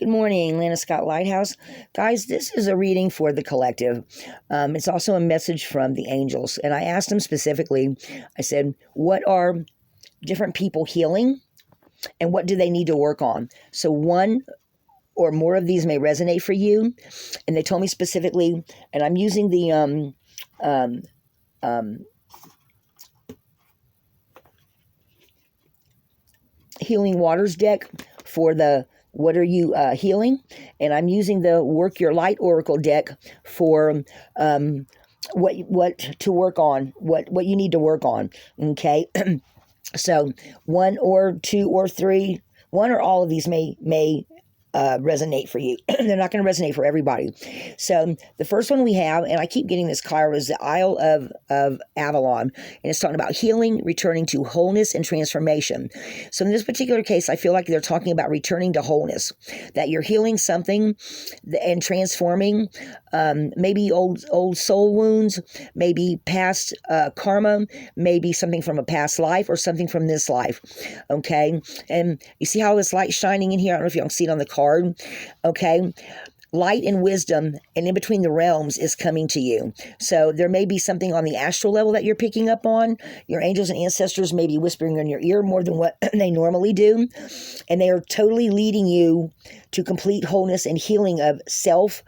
Good morning, Lana Scott Lighthouse. Guys, this is a reading for the collective. It's also a message from the angels. And I asked them specifically, I said, what are different people healing and what do they need to work on? So one or more of these may resonate for you. And they told me specifically, and I'm using the Healing Waters deck for the what are you healing, and I'm using the Work Your Light Oracle deck for what to work on, what you need to work on. Okay. So one or two or three, one or all of these may resonate for you. They're not going to resonate for everybody. So the first one we have, and I keep getting this card, is the Isle of Avalon, and it's talking about healing, returning to wholeness and transformation. So in this particular case, I feel like they're talking about returning to wholeness, that you're healing something and transforming, maybe old soul wounds, maybe past karma, maybe something from a past life or something from this life. Okay, and you see how this light's shining in here? I don't know if you can see it on the card. Okay, light and wisdom and in between the realms is coming to you. So there may be something on the astral level that you're picking up on. Your angels and ancestors may be whispering in your ear more than what they normally do, and they are totally leading you to complete wholeness and healing of self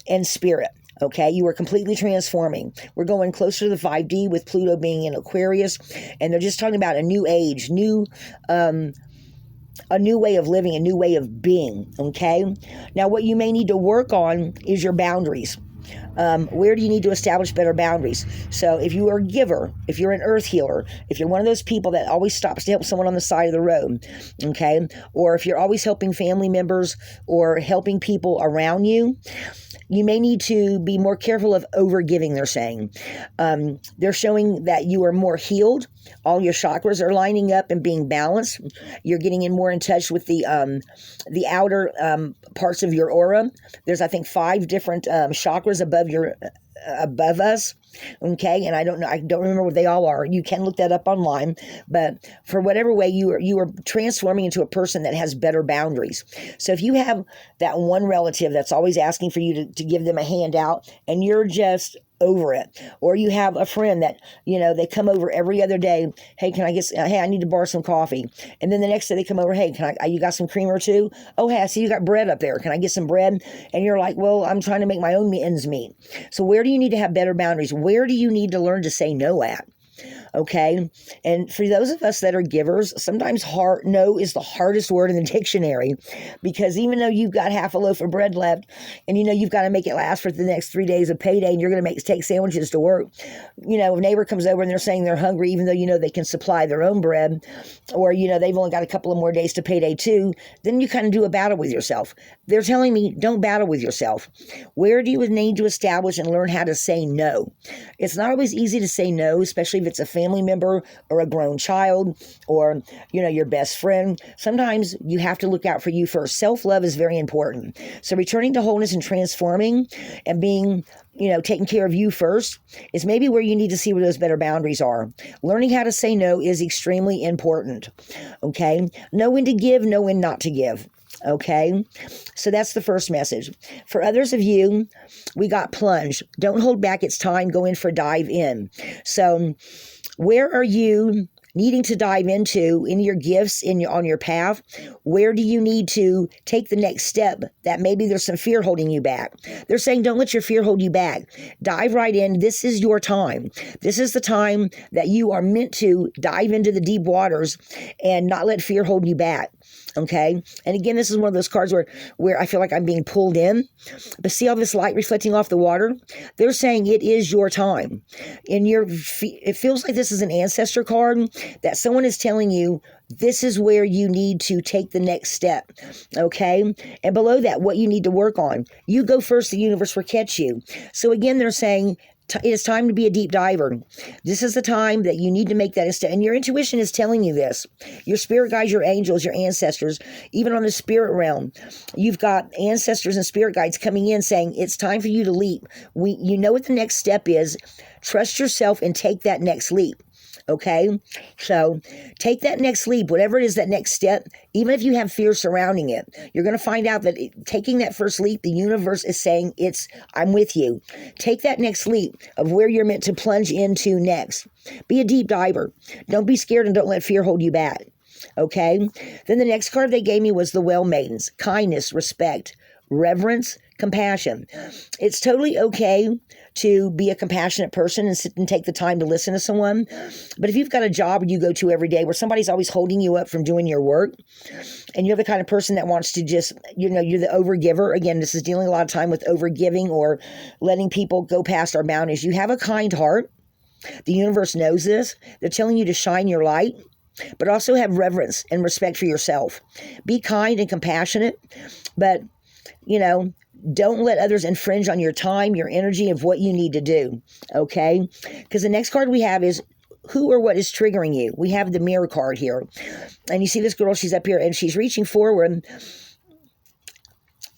and spirit. Okay, you are completely transforming. We're going closer to the 5D with Pluto being in Aquarius, and they're just talking about a new age, a new way of living, a new way of being. Okay, now what you may need to work on is your boundaries. Where do you need to establish better boundaries? So if you are a giver, if you're an earth healer, if you're one of those people that always stops to help someone on the side of the road, okay, or if you're always helping family members or helping people around you, you may need to be more careful of overgiving, they're saying. They're showing that you are more healed. All your chakras are lining up and being balanced. You're getting more in touch with the outer parts of your aura. There's, I think, 5 different chakras above us. Okay, and I don't remember what they all are. You can look that up online, but for whatever way you are transforming into a person that has better boundaries. So if you have that one relative that's always asking for you to give them a handout and you're just over it, or you have a friend that, they come over every other day, hey, I need to borrow some coffee, and then the next day they come over, hey, you got some creamer too? Oh, hey, I see you got bread up there, can I get some bread? And you're like, well, I'm trying to make my own ends meet. So where do you need to have better boundaries? Where do you need to learn to say no at? Okay, and for those of us that are givers, sometimes no is the hardest word in the dictionary, because even though you've got half a loaf of bread left, and you've got to make it last for the next 3 days of payday, and you're going to take sandwiches to work. A neighbor comes over and they're saying they're hungry, even though they can supply their own bread, or they've only got a couple of more days to payday too. Then you kind of do a battle with yourself. They're telling me, don't battle with yourself. Where do you need to establish and learn how to say no? It's not always easy to say no, especially if it's a family member or a grown child or, your best friend. Sometimes you have to look out for you first. Self-love is very important. So returning to wholeness and transforming and being, taking care of you first is maybe where you need to see where those better boundaries are. Learning how to say no is extremely important. Okay. Know when to give, know when not to give. Okay, so that's the first message. For others of you, we got plunge. Don't hold back. It's time. Go in for dive in. So where are you needing to dive into in your gifts on your path? Where do you need to take the next step that maybe there's some fear holding you back? They're saying don't let your fear hold you back. Dive right in. This is your time. This is the time that you are meant to dive into the deep waters and not let fear hold you back. Okay. And again, this is one of those cards where I feel like I'm being pulled in, but see all this light reflecting off the water? They're saying it is your time. It feels like this is an ancestor card that someone is telling you this is where you need to take the next step. Okay. And below that, what you need to work on. You go first, the universe will catch you. So again, they're saying it is time to be a deep diver. This is the time that you need to make that step. And your intuition is telling you this. Your spirit guides, your angels, your ancestors, even on the spirit realm, you've got ancestors and spirit guides coming in saying it's time for you to leap. You know what the next step is. Trust yourself and take that next leap. Okay, so take that next leap, whatever it is, that next step. Even if you have fear surrounding it, you're going to find out that taking that first leap, the universe is saying, I'm with you. Take that next leap of where you're meant to plunge into next. Be a deep diver. Don't be scared and don't let fear hold you back. Okay, then the next card they gave me was the Well Maidens. Kindness, respect, reverence, compassion. It's totally okay to be a compassionate person and sit and take the time to listen to someone. But if you've got a job you go to every day where somebody's always holding you up from doing your work, and you're the kind of person that wants to just, you're the overgiver. Again, this is dealing a lot of time with overgiving or letting people go past our boundaries. You have a kind heart. The universe knows this. They're telling you to shine your light, but also have reverence and respect for yourself. Be kind and compassionate, but, don't let others infringe on your time, your energy of what you need to do, okay? Because the next card we have is who or what is triggering you. We have the Mirror card here. And you see this girl, she's up here, and she's reaching forward,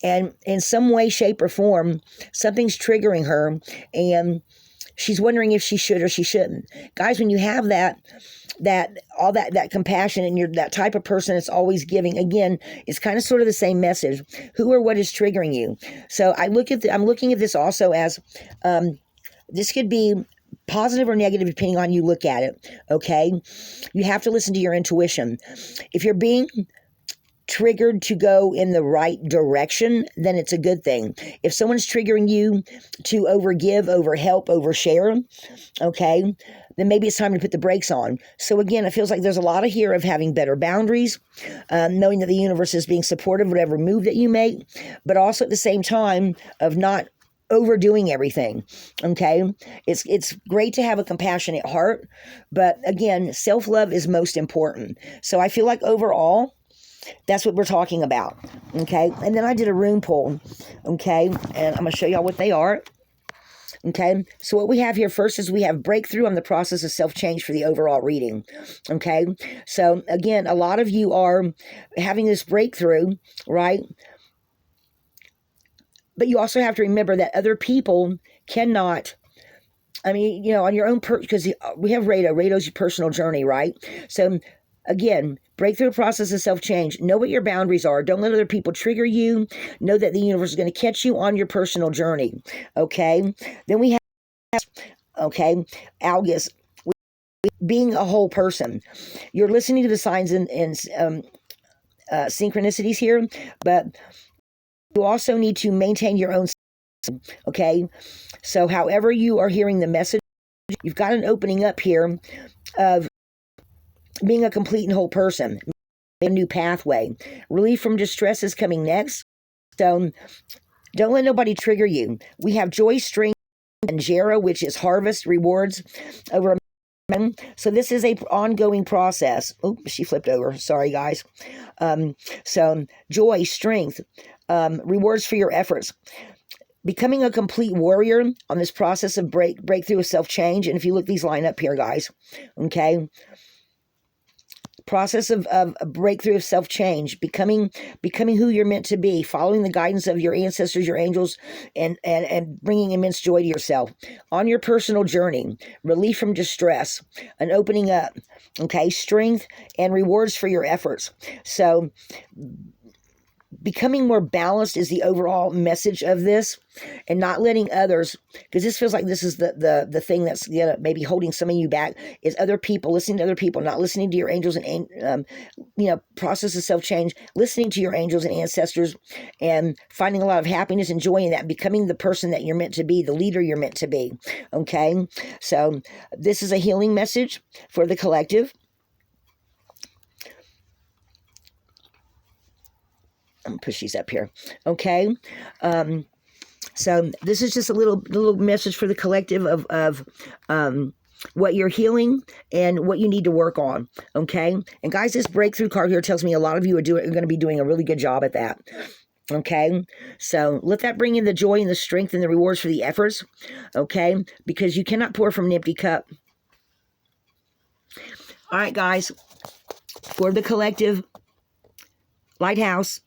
and in some way, shape, or form, something's triggering her, and she's wondering if she should or she shouldn't. Guys, when you have that compassion, and you're that type of person that's always giving, again, it's kind of sort of the same message. Who or what is triggering you? So I'm looking at this also as this could be positive or negative depending on you look at it. Okay, you have to listen to your intuition. If you're being triggered to go in the right direction, then it's a good thing. If someone's triggering you to overgive, overhelp, overshare, okay, then maybe it's time to put the brakes on. So again, it feels like there's a lot of here of having better boundaries, knowing that the universe is being supportive of whatever move that you make, but also at the same time of not overdoing everything. Okay, it's great to have a compassionate heart, but again, self-love is most important. So I feel like overall, that's what we're talking about, okay? And then I did a rune pull, okay? And I'm going to show y'all what they are, okay? So what we have here first is we have breakthrough on the process of self-change for the overall reading, okay? So again, a lot of you are having this breakthrough, right? But you also have to remember that other people cannot, on your own, because we have Rado's your personal journey, right? So again, breakthrough process of self-change. Know what your boundaries are. Don't let other people trigger you. Know that the universe is going to catch you on your personal journey. Okay? Then we have, Algus, being a whole person. You're listening to the signs and synchronicities here, but you also need to maintain your own, okay? So however you are hearing the message, you've got an opening up here of being a complete and whole person, a new pathway. Relief from distress is coming next. So don't let nobody trigger you. We have joy, strength, and Jera, which is harvest rewards over. So this is a ongoing process. Oh, she flipped over. Sorry, guys. So joy, strength, rewards for your efforts. Becoming a complete warrior on this process of breakthrough of self-change. And if you look, these line up here, guys. Okay. Process of a breakthrough of self-change, becoming who you're meant to be, following the guidance of your ancestors, your angels, and bringing immense joy to yourself on your personal journey. Relief from distress, an opening up, okay, strength and rewards for your efforts. So becoming more balanced is the overall message of this, and not letting others, because this feels like this is the thing that's maybe holding some of you back, is other people, listening to other people, not listening to your angels and process of self-change, listening to your angels and ancestors, and finding a lot of happiness, enjoying that, becoming the person that you're meant to be, the leader you're meant to be. Okay, so this is a healing message for the collective. I'm gonna push these up here. Okay. So this is just a little message for the collective of what you're healing and what you need to work on. Okay. And guys, this breakthrough card here tells me a lot of you are going to be doing a really good job at that. Okay. So let that bring in the joy and the strength and the rewards for the efforts. Okay. Because you cannot pour from an empty cup. All right, guys, for the collective Lighthouse,